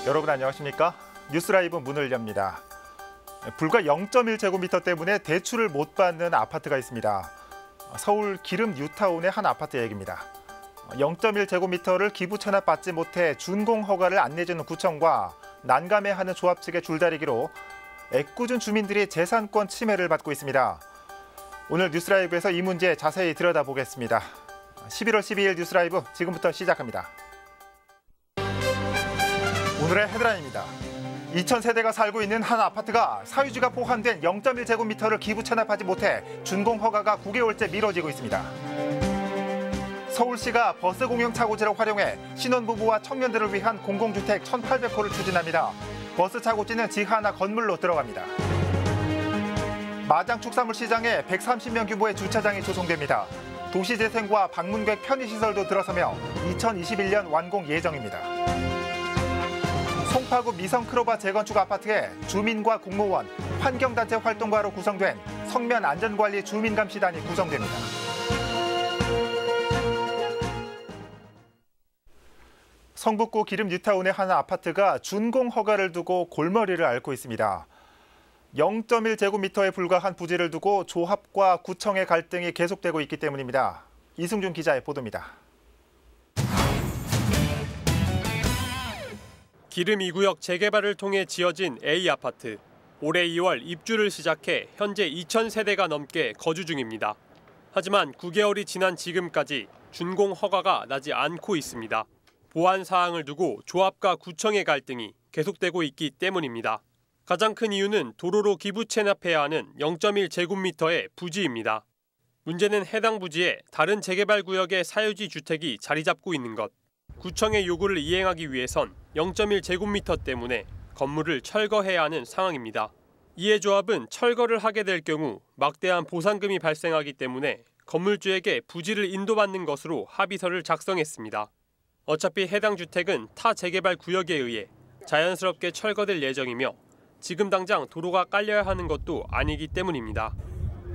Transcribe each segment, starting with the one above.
여러분 안녕하십니까? 뉴스라이브 문을 엽니다. 불과 0.1제곱미터 때문에 대출을 못 받는 아파트가 있습니다. 서울 기름 뉴타운의 한 아파트 얘기입니다. 0.1제곱미터를 기부 체납받지 못해 준공 허가를 안 내주는 구청과 난감해하는 조합 측의 줄다리기로 애꿎은 주민들이 재산권 침해를 받고 있습니다. 오늘 뉴스라이브에서 이 문제 자세히 들여다보겠습니다. 11월 12일 뉴스라이브 지금부터 시작합니다. 오늘의 헤드라인입니다. 2,000세대가 살고 있는 한 아파트가 사유지가 포함된 0.1제곱미터를 기부 체납하지 못해 준공 허가가 9개월째 미뤄지고 있습니다. 서울시가 버스 공용 차고지를 활용해 신혼부부와 청년들을 위한 공공주택 1,800호를 추진합니다. 버스 차고지는 지하나 건물로 들어갑니다. 마장 축산물 시장에 130명 규모의 주차장이 조성됩니다. 도시재생과 방문객 편의시설도 들어서며 2021년 완공 예정입니다. 송파구 미성크로바 재건축 아파트에 주민과 공무원, 환경단체 활동가로 구성된 성면안전관리 주민감시단이 구성됩니다. 성북구 기름 뉴타운의 한 아파트가 준공 허가를 두고 골머리를 앓고 있습니다. 0.1제곱미터에 불과한 부지를 두고 조합과 구청의 갈등이 계속되고 있기 때문입니다. 이승준 기자의 보도입니다. 기름 2구역 재개발을 통해 지어진 A아파트. 올해 2월 입주를 시작해 현재 2,000세대가 넘게 거주 중입니다. 하지만 9개월이 지난 지금까지 준공 허가가 나지 않고 있습니다. 보안 사항을 두고 조합과 구청의 갈등이 계속되고 있기 때문입니다. 가장 큰 이유는 도로로 기부 체납해야 하는 0.1제곱미터의 부지입니다. 문제는 해당 부지에 다른 재개발 구역의 사유지 주택이 자리 잡고 있는 것. 구청의 요구를 이행하기 위해선 0.1제곱미터 때문에 건물을 철거해야 하는 상황입니다. 이에 조합은 철거를 하게 될 경우 막대한 보상금이 발생하기 때문에 건물주에게 부지를 인도받는 것으로 합의서를 작성했습니다. 어차피 해당 주택은 타 재개발 구역에 의해 자연스럽게 철거될 예정이며 지금 당장 도로가 깔려야 하는 것도 아니기 때문입니다.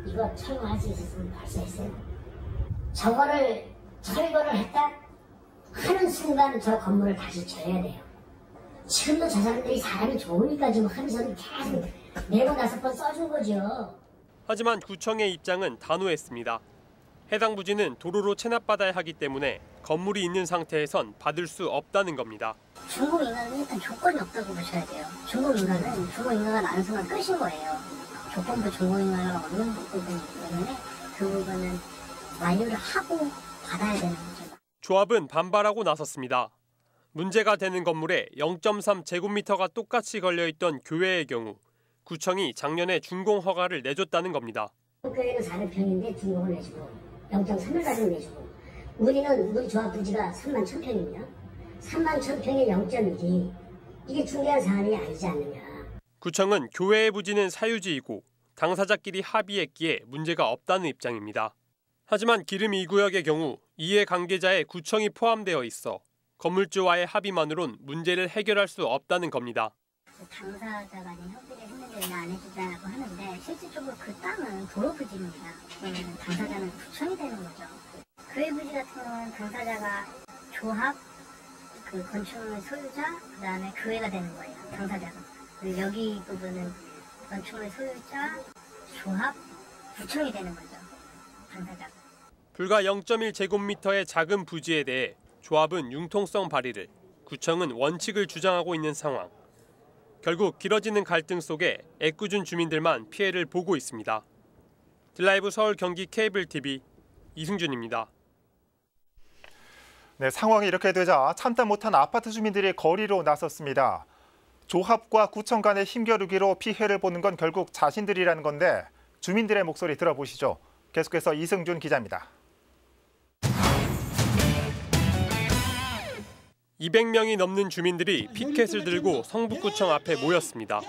이거 철거할 수 있었으면 벌써 했어요. 저거를 철거를 했다 하는 순간 저 건물을 다시 쳐야 돼요. 지금도 저 사람들이 사람이 좋으니까 지금 합의서를 계속 4번 5번 써준 거죠. 하지만 구청의 입장은 단호했습니다. 해당 부지는 도로로 체납받아야 하기 때문에 건물이 있는 상태에선 받을 수 없다는 겁니다. 중공인가는 일단 조건이 없다고 보셔야 돼요. 중공인가가 나는 순간 끝인 거예요. 조건부 중공인가가 없는 부분이기 때문에 그 부분은 완료를 하고 받아야 되는 거죠. 조합은 반발하고 나섰습니다. 문제가 되는 건물에 0.3제곱미터가 똑같이 걸려있던 교회의 경우 구청이 작년에 준공 허가를 내줬다는 겁니다. 교회는 400평인데 준공을 내주고 0.3을 내주고 우리 조합 부지가 31,000평입니다. 31,000평에 0.1이 이게 중요한 사안이 아니지 않느냐. 구청은 교회의 부지는 사유지이고 당사자끼리 합의했기에 문제가 없다는 입장입니다. 하지만 기름 2구역의 경우 이해관계자의 구청이 포함되어 있어 건물주와의 합의만으로는 문제를 해결할 수 없다는 겁니다. 당사자 간에 협의를 했는데 왜 안 해주자고 하는데 실질적으로 그 땅은 도로 부지입니다. 당사자는 구청이 되는 거죠. 교회 부지 같은 경우는 당사자가 조합, 그 건축물 소유자, 그다음에 교회가 되는 거예요. 당사자가. 그리고 여기 부분은 건축물 소유자, 조합, 구청이 되는 거죠. 당사자가. 불과 0.1제곱미터의 작은 부지에 대해 조합은 융통성 발의를, 구청은 원칙을 주장하고 있는 상황. 결국 길어지는 갈등 속에 애꿎은 주민들만 피해를 보고 있습니다. 딜라이브 서울 경기 케이블 TV 이승준입니다. 네, 상황이 이렇게 되자 참다 못한 아파트 주민들이 거리로 나섰습니다. 조합과 구청 간의 힘겨루기로 피해를 보는 건 결국 자신들이라는 건데 주민들의 목소리 들어보시죠. 계속해서 이승준 기자입니다. 200명이 넘는 주민들이 피켓을 들고 성북구청 앞에 모였습니다.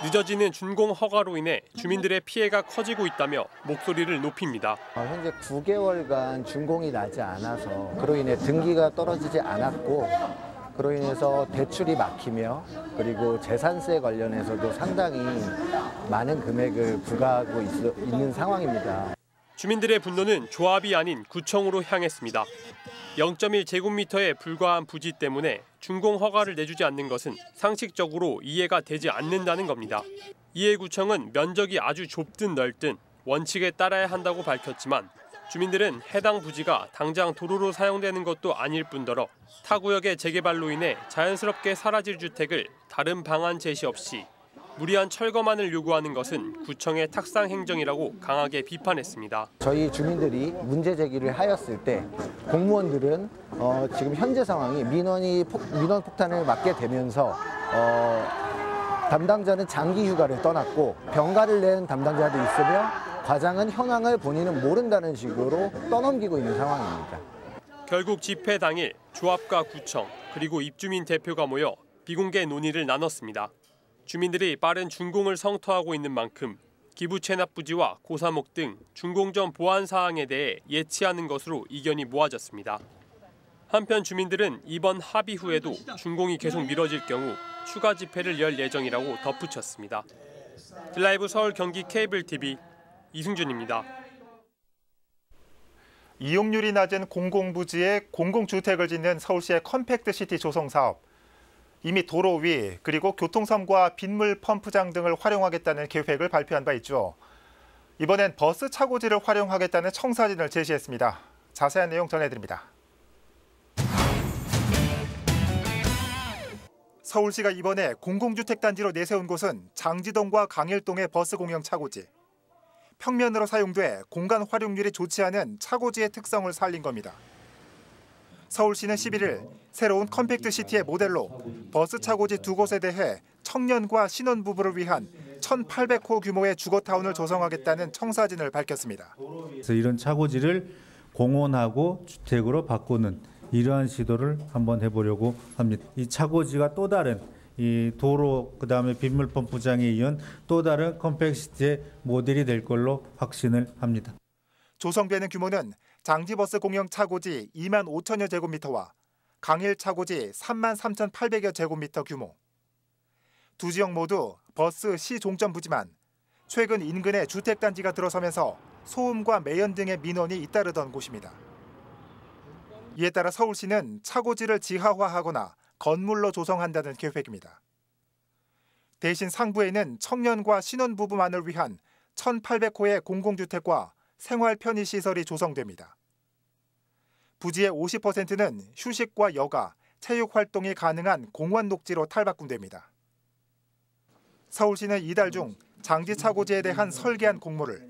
늦어지는 준공 허가로 인해 주민들의 피해가 커지고 있다며 목소리를 높입니다. 현재 9개월간 준공이 나지 않아서 그로 인해 등기가 떨어지지 않았고 그로 인해서 대출이 막히며 그리고 재산세 관련해서도 상당히 많은 금액을 부과하고 있는 상황입니다. 주민들의 분노는 조합이 아닌 구청으로 향했습니다. 0.1제곱미터에 불과한 부지 때문에 준공 허가를 내주지 않는 것은 상식적으로 이해가 되지 않는다는 겁니다. 이에 구청은 면적이 아주 좁든 넓든 원칙에 따라야 한다고 밝혔지만 주민들은 해당 부지가 당장 도로로 사용되는 것도 아닐 뿐더러 타 구역의 재개발로 인해 자연스럽게 사라질 주택을 다른 방안 제시 없이 무리한 철거만을 요구하는 것은 구청의 탁상 행정이라고 강하게 비판했습니다. 저희 주민들이 문제 제기를 하였을 때 공무원들은 지금 현재 상황이 민원 폭탄을 맞게 되면서 담당자는 장기 휴가를 떠났고 병가를 낸 담당자도 있으며 과장은 현황을 본인은 모른다는 식으로 떠넘기고 있는 상황입니다. 결국 집회 당일 조합과 구청 그리고 입주민 대표가 모여 비공개 논의를 나눴습니다. 주민들이 빠른 준공을 성토하고 있는 만큼 기부 체납 부지와 고사목 등 준공 전 보안 사항에 대해 예치하는 것으로 이견이 모아졌습니다. 한편 주민들은 이번 합의 후에도 준공이 계속 미뤄질 경우 추가 집회를 열 예정이라고 덧붙였습니다. 딜라이브 서울 경기 케이블 TV 이승준입니다. 이용률이 낮은 공공부지에 공공주택을 짓는 서울시의 컴팩트시티 조성 사업. 이미 도로 위 그리고 교통섬과 빗물 펌프장 등을 활용하겠다는 계획을 발표한 바 있죠. 이번엔 버스 차고지를 활용하겠다는 청사진을 제시했습니다. 자세한 내용 전해드립니다. 서울시가 이번에 공공주택단지로 내세운 곳은 장지동과 강일동의 버스 공영 차고지. 평면으로 사용돼 공간 활용률이 좋지 않은 차고지의 특성을 살린 겁니다. 서울시는 11일 새로운 컴팩트시티의 모델로 버스 차고지 2곳에 대해 청년과 신혼부부를 위한 1,800호 규모의 주거타운을 조성하겠다는 청사진을 밝혔습니다. 그래서 이런 차고지를 공원하고 주택으로 바꾸는 이러한 시도를 한번 해보려고 합니다. 이 차고지가 또 다른 이 도로 그다음에 빗물 펌프장에 이은 또 다른 컴팩트시티의 모델이 될 걸로 확신을 합니다. 조성되는 규모는 장지버스 공영 차고지 2만 5천여 제곱미터와 강일 차고지 3만 3,800여 제곱미터 규모. 두 지역 모두 버스 시 종점 부지만 최근 인근에 주택단지가 들어서면서 소음과 매연 등의 민원이 잇따르던 곳입니다. 이에 따라 서울시는 차고지를 지하화하거나 건물로 조성한다는 계획입니다. 대신 상부에는 청년과 신혼부부만을 위한 1,800호의 공공주택과 생활 편의시설이 조성됩니다. 부지의 50%는 휴식과 여가, 체육 활동이 가능한 공원 녹지로 탈바꿈됩니다. 서울시는 이달 중 장지 차고지에 대한 설계안 공모를,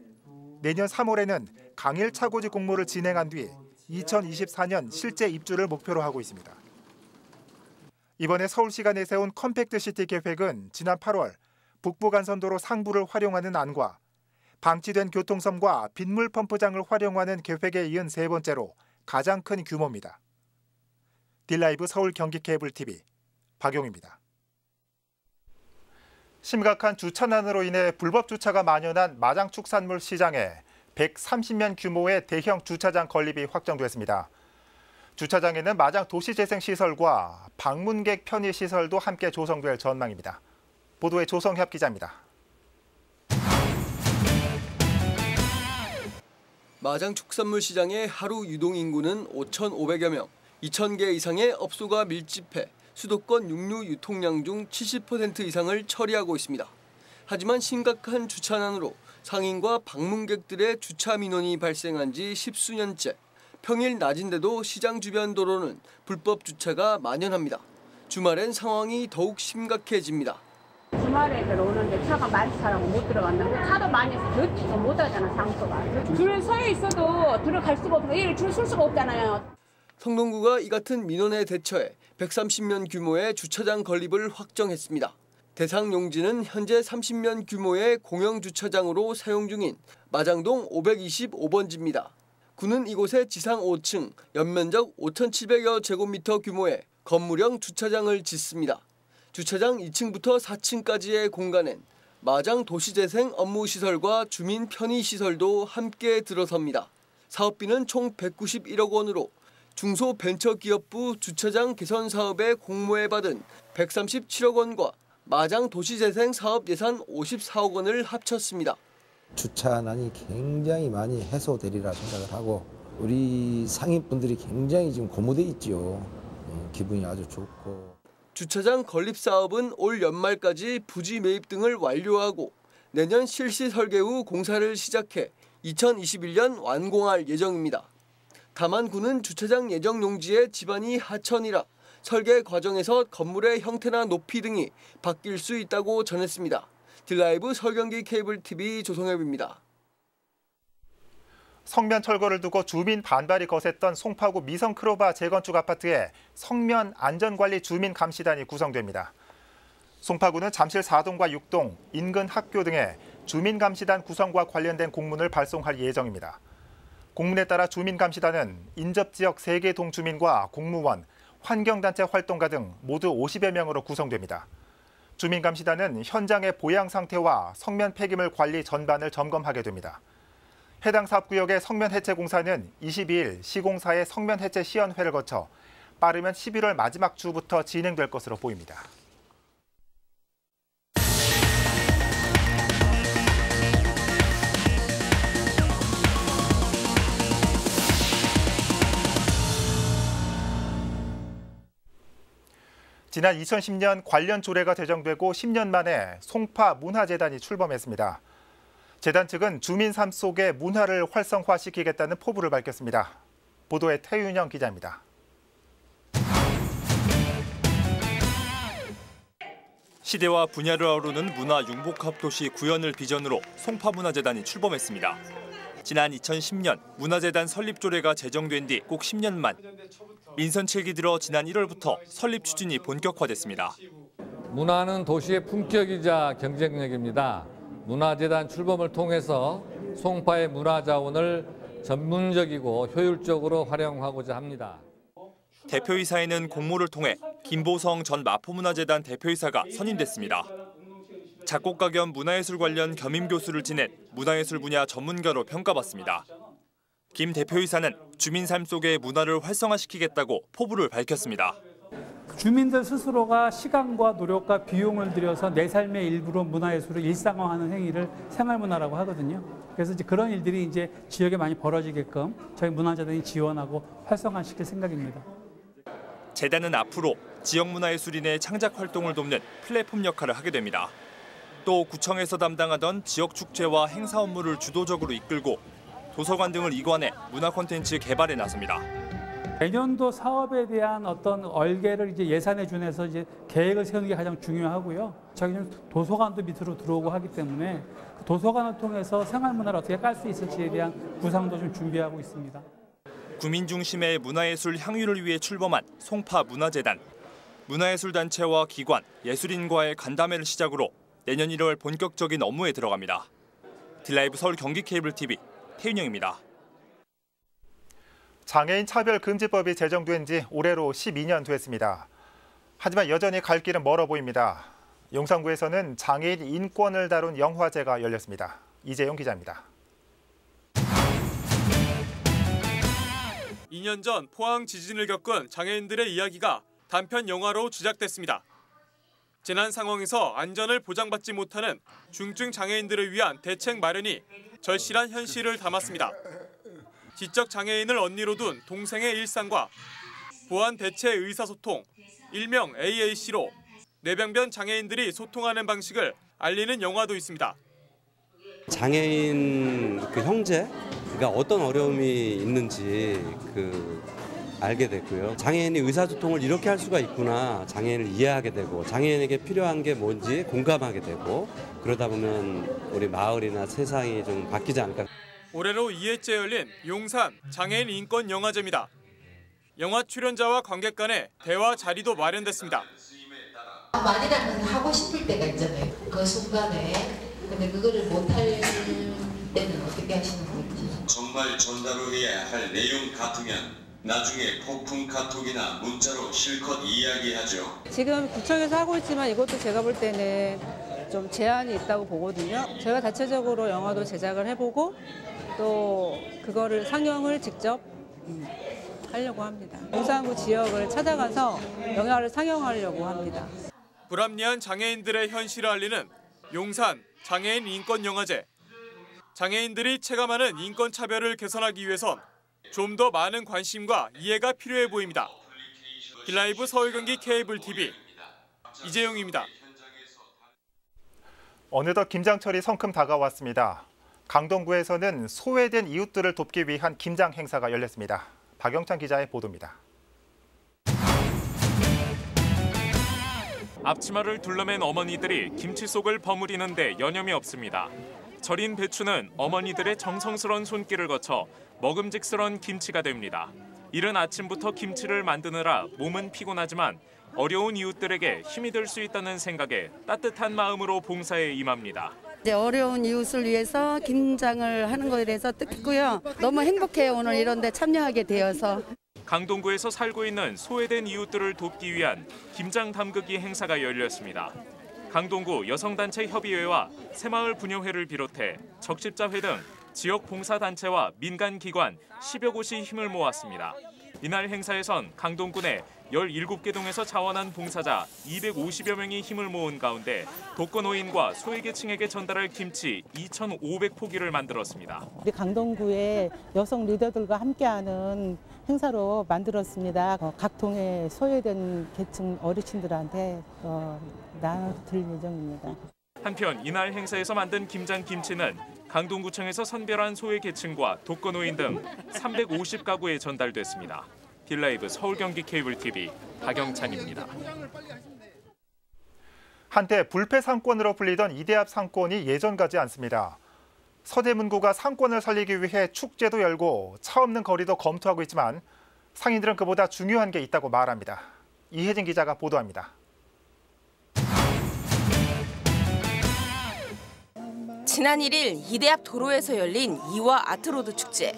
내년 3월에는 강일 차고지 공모를 진행한 뒤 2024년 실제 입주를 목표로 하고 있습니다. 이번에 서울시가 내세운 컴팩트시티 계획은 지난 8월 북부간선도로 상부를 활용하는 안과 방치된 교통섬과 빗물 펌프장을 활용하는 계획에 이은 세 번째로 가장 큰 규모입니다. 딜라이브 서울 경기 케이블 TV 박용입니다. 심각한 주차난으로 인해 불법 주차가 만연한 마장축산물 시장에 130면 규모의 대형 주차장 건립이 확정됐습니다. 주차장에는 마장 도시재생시설과 방문객 편의시설도 함께 조성될 전망입니다. 보도에 조성협 기자입니다. 마장 축산물 시장의 하루 유동 인구는 5,500여 명, 2,000개 이상의 업소가 밀집해 수도권 육류 유통량 중 70% 이상을 처리하고 있습니다. 하지만 심각한 주차난으로 상인과 방문객들의 주차 민원이 발생한 지 십수년째. 평일 낮인데도 시장 주변 도로는 불법 주차가 만연합니다. 주말엔 상황이 더욱 심각해집니다. 주말에 들어오는데 차가 많지 않고 못 들어간다고 차도 많이 해서 더치도 못하잖아 장소가. 줄 서 있어도 들어갈 수가 없고 일 줄 쓸 수가 없잖아요. 성동구가 이 같은 민원에 대처해 130면 규모의 주차장 건립을 확정했습니다. 대상 용지는 현재 30면 규모의 공영주차장으로 사용 중인 마장동 525번지입니다. 구는 이곳에 지상 5층, 연면적 5,700여 제곱미터 규모의 건물형 주차장을 짓습니다. 주차장 2층부터 4층까지의 공간엔 마장 도시재생 업무시설과 주민 편의시설도 함께 들어섭니다. 사업비는 총 191억 원으로 중소벤처기업부 주차장 개선 사업에 공모해 받은 137억 원과 마장 도시재생 사업 예산 54억 원을 합쳤습니다. 주차난이 굉장히 많이 해소되리라 생각을 하고 우리 상인분들이 굉장히 지금 고무돼 있죠. 기분이 아주 좋고. 주차장 건립 사업은 올 연말까지 부지 매입 등을 완료하고 내년 실시 설계 후 공사를 시작해 2021년 완공할 예정입니다. 다만 구는 주차장 예정 용지의 지반이 하천이라 설계 과정에서 건물의 형태나 높이 등이 바뀔 수 있다고 전했습니다. 딜라이브 서경기 케이블 TV 조성엽입니다. 성면 철거를 두고 주민 반발이 거셌던 송파구 미성 크로바 재건축 아파트에 성면 안전관리 주민 감시단이 구성됩니다. 송파구는 잠실 4동과 6동, 인근 학교 등에 주민 감시단 구성과 관련된 공문을 발송할 예정입니다. 공문에 따라 주민 감시단은 인접 지역 3개 동 주민과 공무원, 환경단체 활동가 등 모두 50여 명으로 구성됩니다. 주민 감시단은 현장의 보양 상태와 성면 폐기물 관리 전반을 점검하게 됩니다. 해당 사업구역의 성면 해체 공사는 22일 시공사의 성면 해체 시연회를 거쳐 빠르면 11월 마지막 주부터 진행될 것으로 보입니다. 지난 2010년 관련 조례가 제정되고 10년 만에 송파 문화재단이 출범했습니다. 재단 측은 주민 삶 속의 문화를 활성화시키겠다는 포부를 밝혔습니다. 보도에 태윤영 기자입니다. 시대와 분야를 아우르는 문화 융복합 도시 구현을 비전으로 송파문화재단이 출범했습니다. 지난 2010년 문화재단 설립 조례가 제정된 뒤 꼭 10년 만 민선 7기 들어 지난 1월부터 설립 추진이 본격화됐습니다. 문화는 도시의 품격이자 경쟁력입니다. 문화재단 출범을 통해서 송파의 문화자원을 전문적이고 효율적으로 활용하고자 합니다. 대표이사에는 공모를 통해 김보성 전 마포문화재단 대표이사가 선임됐습니다. 작곡가 겸 문화예술 관련 겸임 교수를 지낸 문화예술 분야 전문가로 평가받습니다. 김 대표이사는 주민 삶 속의 문화를 활성화시키겠다고 포부를 밝혔습니다. 주민들 스스로가 시간과 노력과 비용을 들여서 내 삶의 일부로 문화예술을 일상화하는 행위를 생활문화라고 하거든요. 그래서 이제 그런 일들이 이제 지역에 많이 벌어지게끔 저희 문화재단이 지원하고 활성화시킬 생각입니다. 재단은 앞으로 지역 문화예술인의 창작 활동을 돕는 플랫폼 역할을 하게 됩니다. 또 구청에서 담당하던 지역 축제와 행사 업무를 주도적으로 이끌고 도서관 등을 이관해 문화 콘텐츠 개발에 나섭니다. 내년도 사업에 대한 어떤 얼개를 이제 예산에 준해서 이제 계획을 세우는 게 가장 중요하고요. 저희는 도서관도 밑으로 들어오고 하기 때문에 도서관을 통해서 생활문화를 어떻게 깔 수 있을지에 대한 구상도 좀 준비하고 있습니다. 구민 중심의 문화예술 향유를 위해 출범한 송파문화재단. 문화예술단체와 기관, 예술인과의 간담회를 시작으로 내년 1월 본격적인 업무에 들어갑니다. 딜라이브 서울 경기 케이블 TV 태윤영입니다. 장애인 차별금지법이 제정된 지 올해로 12년 됐습니다. 하지만 여전히 갈 길은 멀어 보입니다. 용산구에서는 장애인 인권을 다룬 영화제가 열렸습니다. 이재용 기자입니다. 2년 전 포항 지진을 겪은 장애인들의 이야기가 단편 영화로 제작됐습니다. 재난 상황에서 안전을 보장받지 못하는 중증 장애인들을 위한 대책 마련이 절실한 현실을 담았습니다. 지적 장애인을 언니로 둔 동생의 일상과 보안 대체 의사소통, 일명 AAC로 뇌병변 장애인들이 소통하는 방식을 알리는 영화도 있습니다. 장애인 그 형제가 어떤 어려움이 있는지 알게 됐고요. 장애인이 의사소통을 이렇게 할 수가 있구나. 장애인을 이해하게 되고 장애인에게 필요한 게 뭔지 공감하게 되고 그러다 보면 우리 마을이나 세상이 좀 바뀌지 않을까. 올해로 2회째 열린 용산 장애인 인권 영화제입니다. 영화 출연자와 관객 간의 대화 자리도 마련됐습니다. 많이라면 하고 싶을 때가 있잖아요. 그 순간에. 근데 그거를 못할 때는 어떻게 하시는 건지. 정말 전달해야 할 내용 같으면 나중에 폭풍 카톡이나 문자로 실컷 이야기하죠. 지금 구청에서 하고 있지만 이것도 제가 볼 때는 좀 제한이 있다고 보거든요. 제가 자체적으로 영화도 제작을 해보고 또 그거를 상영을 직접 하려고 합니다. 용산구 지역을 찾아가서 영화를 상영하려고 합니다. 불합리한 장애인들의 현실을 알리는 용산 장애인 인권 영화제. 장애인들이 체감하는 인권차별을 개선하기 위해선 좀 더 많은 관심과 이해가 필요해 보입니다. 딜라이브 서울경기 케이블 TV 이재용입니다. 어느덧 김장철이 성큼 다가왔습니다. 강동구에서는 소외된 이웃들을 돕기 위한 김장 행사가 열렸습니다. 박영찬 기자의 보도입니다. 앞치마를 둘러맨 어머니들이 김치 속을 버무리는데 여념이 없습니다. 절인 배추는 어머니들의 정성스러운 손길을 거쳐 먹음직스러운 김치가 됩니다. 이른 아침부터 김치를 만드느라 몸은 피곤하지만 어려운 이웃들에게 힘이 될 수 있다는 생각에 따뜻한 마음으로 봉사에 임합니다. 어려운 이웃을 위해서 김장을 하는 것에 대해서 뜻깊고요. 너무 행복해요. 오늘 이런 데 참여하게 되어서. 강동구에서 살고 있는 소외된 이웃들을 돕기 위한 김장 담그기 행사가 열렸습니다. 강동구 여성단체 협의회와 새마을 분여회를 비롯해 적십자회 등 지역 봉사단체와 민간기관 10여 곳이 힘을 모았습니다. 이날 행사에선 강동구 내 17개 동에서 자원한 봉사자 250여 명이 힘을 모은 가운데 독거노인과 소외계층에게 전달할 김치 2,500포기를 만들었습니다. 우리 강동구의 여성 리더들과 함께하는 행사로 만들었습니다. 각 동의 소외된 계층 어르신들한테 나눠드릴 예정입니다. 한편 이날 행사에서 만든 김장김치는 강동구청에서 선별한 소외계층과 독거노인 등 350가구에 전달됐습니다. 딜라이브 서울경기 케이블TV 박영찬입니다. 한때 불패 상권으로 불리던 이대합 상권이 예전 같지 않습니다. 서대문구가 상권을 살리기 위해 축제도 열고 차 없는 거리도 검토하고 있지만 상인들은 그보다 중요한 게 있다고 말합니다. 이혜진 기자가 보도합니다. 지난 1일 이대합 도로에서 열린 이화 아트로드 축제.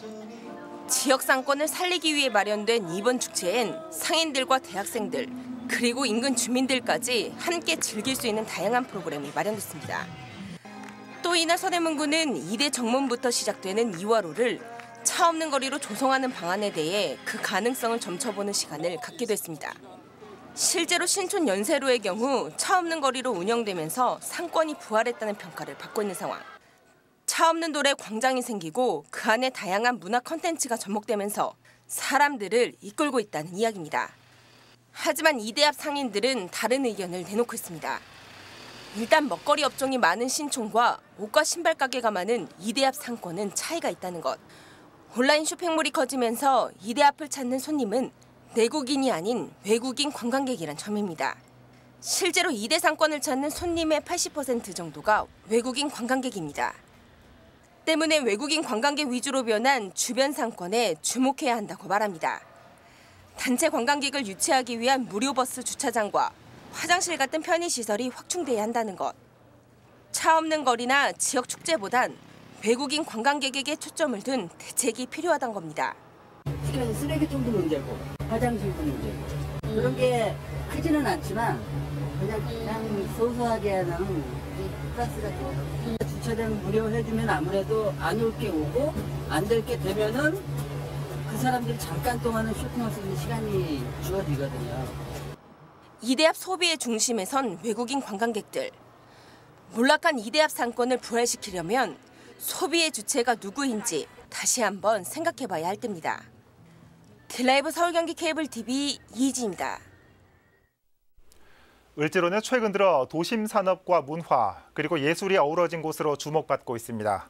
지역 상권을 살리기 위해 마련된 이번 축제엔 상인들과 대학생들 그리고 인근 주민들까지 함께 즐길 수 있는 다양한 프로그램이 마련됐습니다. 또 이날 서대문구는 2대 정문부터 시작되는 이화로를 차 없는 거리로 조성하는 방안에 대해 그 가능성을 점쳐보는 시간을 갖기도 했습니다. 실제로 신촌 연세로의 경우 차 없는 거리로 운영되면서 상권이 부활했다는 평가를 받고 있는 상황. 차 없는 돌에 광장이 생기고 그 안에 다양한 문화 콘텐츠가 접목되면서 사람들을 이끌고 있다는 이야기입니다. 하지만 이대합 상인들은 다른 의견을 내놓고 있습니다. 일단 먹거리 업종이 많은 신촌과 옷과 신발 가게가 많은 이대합 상권은 차이가 있다는 것. 온라인 쇼핑몰이 커지면서 이대합을 찾는 손님은 내국인이 아닌 외국인 관광객이란 점입니다. 실제로 이대 상권을 찾는 손님의 80% 정도가 외국인 관광객입니다. 때문에 외국인 관광객 위주로 변한 주변 상권에 주목해야 한다고 말합니다. 단체 관광객을 유치하기 위한 무료 버스 주차장과 화장실 같은 편의시설이 확충돼야 한다는 것. 차 없는 거리나 지역 축제보단 외국인 관광객에게 초점을 둔 대책이 필요하다는 겁니다. 쓰레기통도 문제고 화장실도 문제고 그런 게 크지는 않지만 그냥 소소하게 하는 플러스 같은 거. 주차장 무료해주면 아무래도 안 올 게 오고 안 될 게 되면은 그 사람들이 잠깐 동안은 쇼핑할 수 있는 시간이 주어지거든요. 이대합 소비의 중심에 선 외국인 관광객들. 몰락한 이대합 상권을 부활시키려면 소비의 주체가 누구인지 다시 한번 생각해봐야 할 때입니다. 딜라이브 서울경기 케이블TV 이희지입니다. 을지로는 최근 들어 도심 산업과 문화 그리고 예술이 어우러진 곳으로 주목받고 있습니다.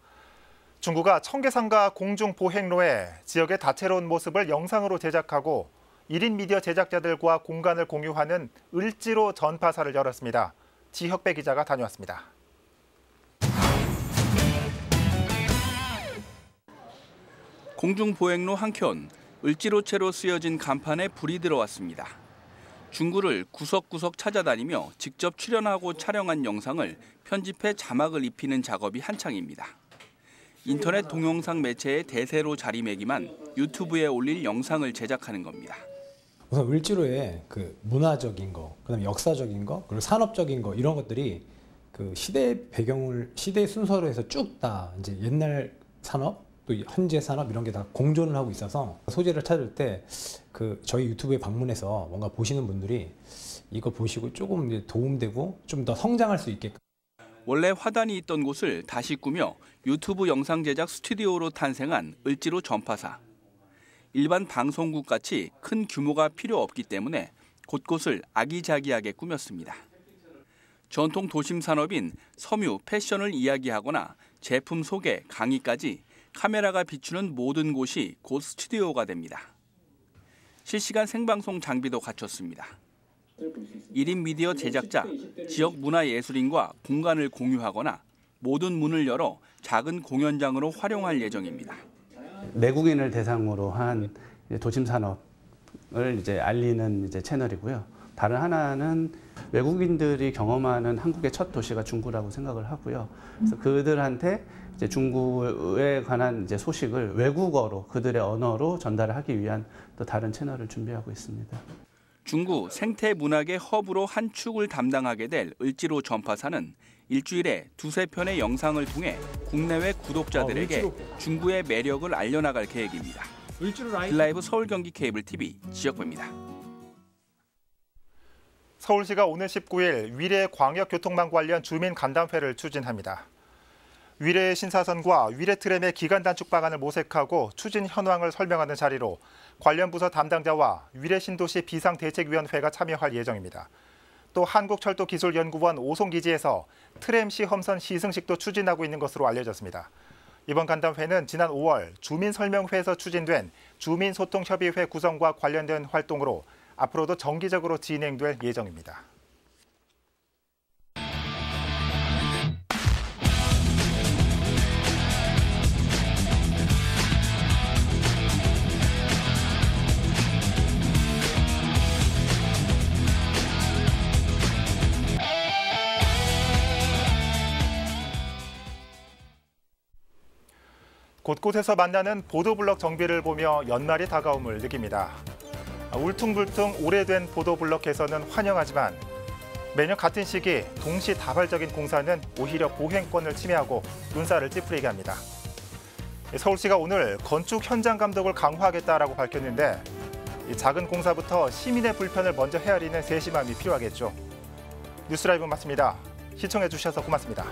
중구가 청계산과 공중보행로에 지역의 다채로운 모습을 영상으로 제작하고 1인 미디어 제작자들과 공간을 공유하는 을지로 전파사를 열었습니다. 지혁배 기자가 다녀왔습니다. 공중보행로 한켠 을지로채로 쓰여진 간판에 불이 들어왔습니다. 중구를 구석구석 찾아다니며 직접 출연하고 촬영한 영상을 편집해 자막을 입히는 작업이 한창입니다. 인터넷 동영상 매체의 대세로 자리매김한 유튜브에 올릴 영상을 제작하는 겁니다. 우선 을지로의 그 문화적인 거, 그다음에 역사적인 거, 그리고 산업적인 거 이런 것들이 그 시대 배경을 시대 순서로 해서 쭉 다 이제 옛날 산업 또 현재 산업 이런 게 다 공존을 하고 있어서 소재를 찾을 때 그 저희 유튜브에 방문해서 뭔가 보시는 분들이 이거 보시고 조금 이제 도움되고 좀 더 성장할 수 있게끔. 원래 화단이 있던 곳을 다시 꾸며 유튜브 영상 제작 스튜디오로 탄생한 을지로 전파사. 일반 방송국 같이 큰 규모가 필요 없기 때문에 곳곳을 아기자기하게 꾸몄습니다. 전통 도심 산업인 섬유, 패션을 이야기하거나 제품 소개, 강의까지 카메라가 비추는 모든 곳이 곧 스튜디오가 됩니다. 실시간 생방송 장비도 갖췄습니다. 1인 미디어 제작자, 지역 문화예술인과 공간을 공유하거나 모든 문을 열어 작은 공연장으로 활용할 예정입니다. 내국인을 대상으로 한 도심 산업을 알리는 채널이고요. 다른 하나는 외국인들이 경험하는 한국의 첫 도시가 중구라고 생각을 하고요. 그래서 그들한테 중구에 관한 소식을 외국어로 그들의 언어로 전달하기 위한 또 다른 채널을 준비하고 있습니다. 중구 생태 문학의 허브로 한 축을 담당하게 될 을지로 전파사는 일주일에 2-3편의 영상을 통해 국내외 구독자들에게 중구의 매력을 알려나갈 계획입니다. 빌라이브 서울 경기 케이블 TV 지역부입니다. 서울시가 오늘 19일 위례 광역교통망 관련 주민 간담회를 추진합니다. 위례 신사선과 위례 트램의 기간 단축 방안을 모색하고 추진 현황을 설명하는 자리로 관련 부서 담당자와 위례 신도시 비상대책위원회가 참여할 예정입니다. 또 한국철도기술연구원 오송기지에서 트램 시험선 시승식도 추진하고 있는 것으로 알려졌습니다. 이번 간담회는 지난 5월 주민설명회에서 추진된 주민소통협의회 구성과 관련된 활동으로 앞으로도 정기적으로 진행될 예정입니다. 곳곳에서 만나는 보도블럭 정비를 보며 연말이 다가옴을 느낍니다. 울퉁불퉁 오래된 보도블럭 개선은 환영하지만 매년 같은 시기 동시다발적인 공사는 오히려 보행권을 침해하고 눈살을 찌푸리게 합니다. 서울시가 오늘 건축 현장 감독을 강화하겠다라고 밝혔는데 작은 공사부터 시민의 불편을 먼저 헤아리는 세심함이 필요하겠죠. 뉴스라이브 마칩니다. 시청해 주셔서 고맙습니다.